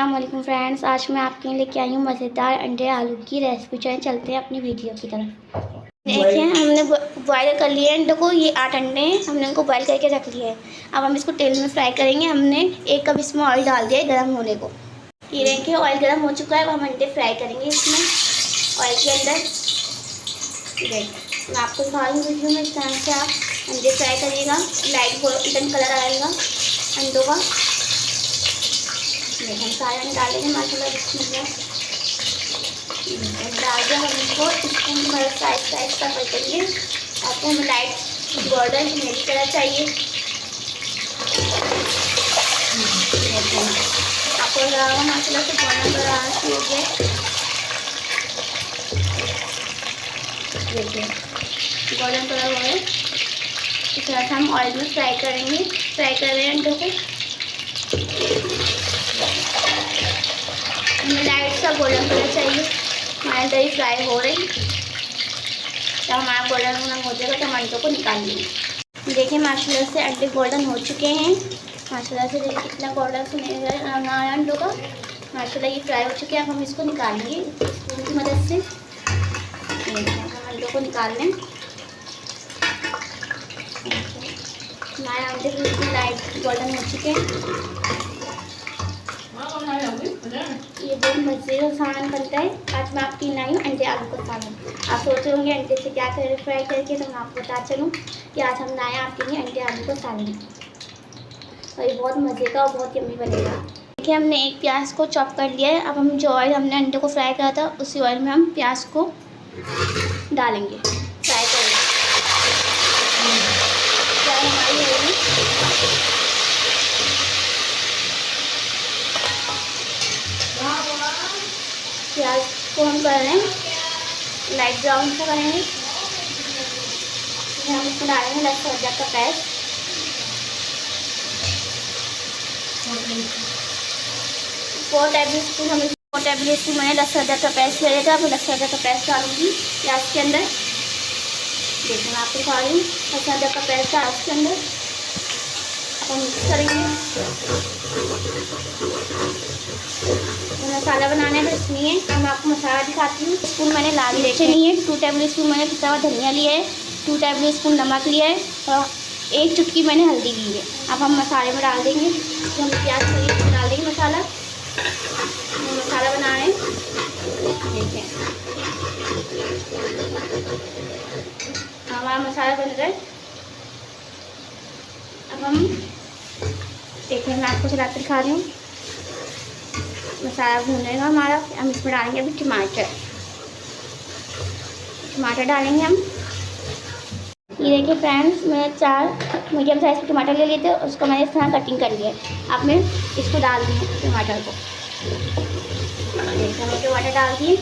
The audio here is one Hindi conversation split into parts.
अस्सलामुअलैकुम फ्रेंड्स, आज मैं आपके लिए लेके आई हूँ मज़ेदार अंडे आलू की रेसिपी। चलते हैं अपनी वीडियो की तरफ। देखिए, हमने बॉयल कर लिए अंडों को। ये 8 अंडे हैं, हमने उनको बॉयल करके रख लिए हैं। अब हम इसको तेल में फ्राई करेंगे। हमने 1 कप इसमें ऑयल डाल दिया है गर्म होने को। ये देखिए ऑयल गर्म हो चुका है। अब हम अंडे फ्राई करेंगे इसमें ऑयल के अंदर। देखिए मैं आपको दिखा रही हूँ वीडियो में, इस तरह से आप अंडे फ्राई करिएगा। लाइट गोल्डन कलर आएगा अंडों का। हम सारे अंडे डालेंगे माशाल्लाह। बिस्मिल्लाह डाल दिया। हम इसको स्पून की मदद साइज का पलटेंगे। आपको हमें लाइट गोल्डन मेरी कलर चाहिए। आपको लगा माशाल्लाह से गोल्डन कलर आना शुरू हो गया। देखिए गोल्डन कलर हो गया। इस तरह से हम ऑयल में फ्राई करेंगे। फ्राई कर रहे हैं अंडों को। हमें लाइट सा गोल्डन कलर चाहिए। हमारे दही फ्राई हो रही। जब हमारा गोल्डन रंग हो जाएगा तो हम अंडों को निकाल लेंगे। देखिए माशाल्लाह से अंडे गोल्डन हो चुके हैं। माशाल्लाह से देखिए कितना गोल्डन से रंग आया अंडों का। माशाल्लाह ये फ्राई हो चुके हैं। अब हम इसको निकालेंगे स्पून की मदद से। हम अंडों को निकाल लें। हमारे अंडे बिल्कुल लाइट गोल्डन हो चुके हैं। ये बहुत मज़े का सालन बनता है। आज मैं आपकी लाई हूँ अंडे आलू का सालन। आप सोच रहे होंगे अंडे से क्या करें फ्राई करके, तो मैं आपको बता चलूँ कि आज हम लाए आपके लिए अंडे आलू का सालन। और ये बहुत मज़े का और बहुत यम्मी बनेगा। देखिए हमने एक प्याज को चॉप कर लिया है। अब हम जो ऑयल हमने अंडे को फ्राई करा था उसी ऑयल में हम प्याज को डालेंगे, फ्राई करेंगे। फ्राई हमारी होगी। प्याज को हम कर रहे हैं लाइट ब्राउन सा करेंगे। हम इसमें डालेंगे लहसुन अदरक का पेस्ट। 4 टेबल स्पून मैंने लहसुन अदरक का पेस्ट ले लिया था। अब लहसुन अदरक का पेस्ट डालूंगी प्याज के अंदर। देखिए मैं आपको दिखा रही हूँ लहसुन अदरक का पेस्ट प्याज के अंदर। अब हम मिक्स करेंगे। मसाला बनाना है तो इसलिए मैं आपको मसाला दिखाती हूँ। स्पून मैंने लाल मिर्च ली है। 2 टेबल स्पून मैंने पिसा हुआ धनिया लिया है। 2 टेबल स्पून नमक लिया है और 1 चुटकी मैंने हल्दी ली है। अब हम मसाले में डाल देंगे। तो हम प्याज करीब डाल देंगे मसाला। मसाला बना रहे हैं। देखिए हमारा मसाला बन रहा है। अब हम देखिए मैं आपको चलाकर दिखा रही हूँ। मसाला भूनेगा हमारा। हम इसमें डालेंगे अभी टमाटर डालेंगे हम। ये देखिए फ्रेंड्स, मैंने 4 मीडियम साइज़ के टमाटर ले लिए थे। उसको मैंने इस तरह कटिंग कर लिया है। अब मैं इसको डाल दी टमाटर को। देखिए हमने टमाटर डाल दिए।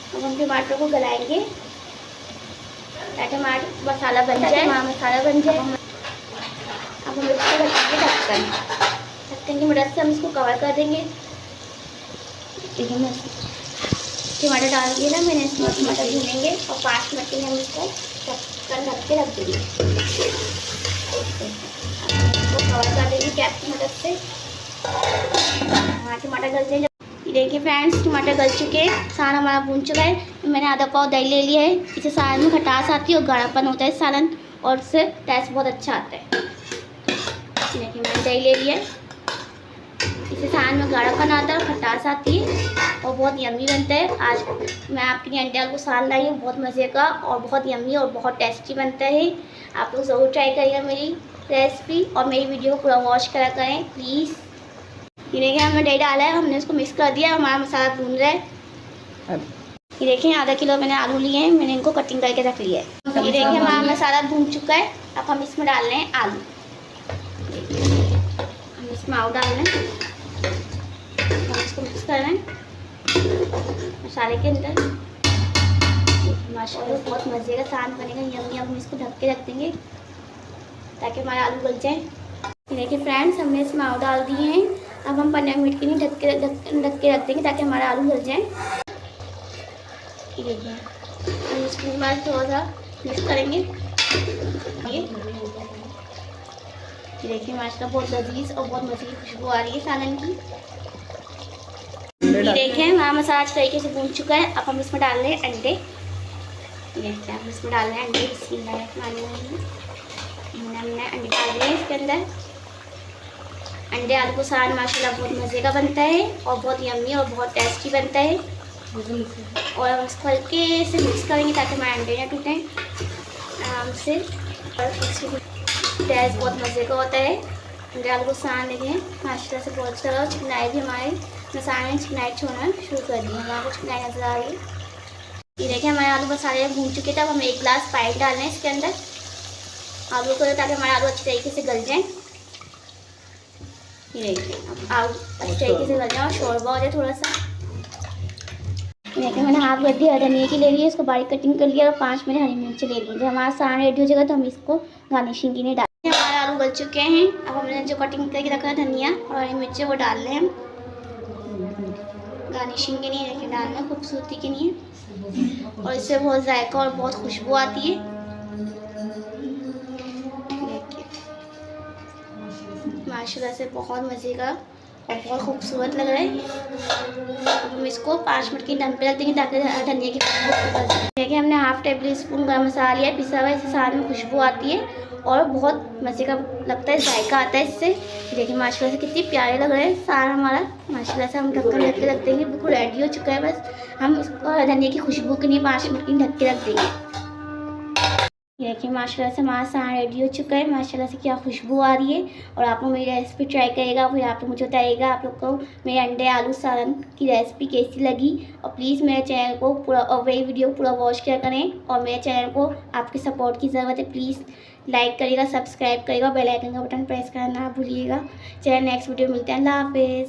अब हम टमाटर को गलाएंगे ताकि हमारा मसाला बन जाए। मसाला बन जाए। अब हम इसको रखेंगे ढक्कन की मदद से हम इसको कवर कर देंगे। देखिए मैं टमाटर डाल दिए ना मैंने। इसमें टमाटर भूनेंगे और 5 मिनट के लिए हम इसको ढक्कन ढक के रख देंगे। इसको कवर कर देंगे कैप की मदद से। हमारा टमाटर गल जाए। देखिए फ्रेंड्स टमाटर गल चुके हैं। सालन हमारा भून चुका है। मैंने आधा पाव दही ले लिया है। इसे सालन में खटास आती है और गाढ़ापन होता है सालन, और उससे टेस्ट बहुत अच्छा आता है। देखिए मैंने दही ले लिया है। इससे सालन में गाढ़ापन आता है और खटास आती है और बहुत यम्मी बनता है। आज मैं आपके लिए अंडे आलू सालन लाई हूँ। बहुत मज़े का और बहुत यम्मी और बहुत टेस्टी बनता है। आप लोग ज़रूर ट्राई करिएगा मेरी रेसिपी और मेरी वीडियो को पूरा वॉच करा करें प्लीज़। ये देखिए हमने दही डाला है। हमने इसको मिक्स कर दिया। हमारा मसाला भून रहा है। ये देखिए आधा किलो मैंने आलू लिए हैं। मैंने इनको कटिंग करके रख लिया है। ये देखिए हमारा मसाला भून चुका है। अब हम इसमें डाल रहे हैं आलू। हम इसमें आलू डाल रहे हैं। हम इसको मिक्स कर रहे हैं मसाले के अंदर। माशाल्लाह बहुत मज़े का सालन बनेगा यम्मी। अब हम इसको ढक के रख देंगे ताकि हमारा आलू गल जाए। देखिए फ्रेंड्स हमने इसमें आलू डाल दिए हैं। अब हम 15 मिनट के लिए ढक के रख देंगे ताकि हमारा आलू गल जाए। देखिए हम इसके बाद थोड़ा सा मिक्स करेंगे। ये देखिए माशाल्लाह बहुत लजीज और बहुत मज़े की खुशबू आ रही है सालन की। ये देखिए हमारा मसाला अच्छी तरीके से भून चुका है। अब हम इसमें डाल रहे हैं अंडे। ये देखिए हम इसमें डाल रहे हैं अंडे। बिस्मिल्लाहिर्रहमानिर्रहीम। हमने अंडे डाल दिए हैं इसके अंदर। अंडे आलू का सालन माशाल्लाह बहुत मज़े का बनता है और बहुत यम्मी और बहुत टेस्टी बनता है। और हम इसको हल्के से मिक्स करेंगे ताकि हमारे अंडे ना टूटें आराम से। और टेस्ट बहुत मज़े का होता है। अंडे आलू को सालन देखें माशाल्लाह से बहुत अच्छा। चिकनाई भी हमारे मसाले में चिकनाई छोड़ना शुरू कर दी है। हमारे को चिकनाई नज़र आ रही है। ये देखिए हमारे आलू मसाले भून चुके थे। अब हम 1 गिलास पानी डाल रहे हैं इसके अंदर आलू को, ताकि हमारे आलू अच्छी तरीके से गल जाए। ये देखिए अब आलू अच्छी तरीके से गल जाए और शोरबा हो जाए थोड़ा सा। ये देखिए मैंने हाफ गड्डी धनिया की ले ली है, इसको बारीक कटिंग कर लिया और 5 मैंने हरी मिर्च ले ली। जब हमारा सालन रेडी हो जाएगा तो हम इसको गार्निशिंग के लिए डालेंगे। हमारे आलू गल चुके हैं। अब हमने जो कटिंग करके रखा है धनिया और हरी मिर्च वो डाल रहे हैं गार्निशिंग के लिए। देखिए डालना खूबसूरती के लिए और इससे बहुत जायका और बहुत खुशबू आती है। देखिए माशाल्लाह से बहुत मज़े का और बहुत खूबसूरत लग रहा है। हम इसको 5 मिनट की दम पे रख देंगे ताकि धनिया की खुशबू। देखिए हमने हाफ टेबल स्पून गरम मसाला लिया पिसा हुआ। इससे सालन में खुशबू आती है और बहुत मज़े का लगता है, जायका आता है इससे। देखिए माशाल्लाह से कितनी प्यारे लग रहे हैं सालन हमारा। माशाल्लाह से हम ढक्कन ढक के रख देंगे। बिल्कुल रेडी हो चुका है। बस हम इसको धनिया की खुशबू के लिए 5 मिनट की ढक के रख देंगे। ये देखिए माशाल्लाह से हमारा सालन रेडी हो चुका है। माशाल्लाह से क्या खुशबू आ रही है। और आप लोग मेरी रेसिपी ट्राई करिएगा, फिर आप लोग मुझे बताइएगा आप लोग को मेरे अंडे आलू सालन की रेसिपी कैसी लगी। और प्लीज़ मेरे चैनल को पूरा और वही वीडियो पूरा वॉच किया करें। और मेरे चैनल को आपके सपोर्ट की ज़रूरत है। प्लीज़ लाइक करिएगा, सब्सक्राइब करिएगा, बेल आइकन का बटन प्रेस करना ना भूलिएगा। चलिए नेक्स्ट वीडियो मिलते हैं। अल्लाह हाफिज़।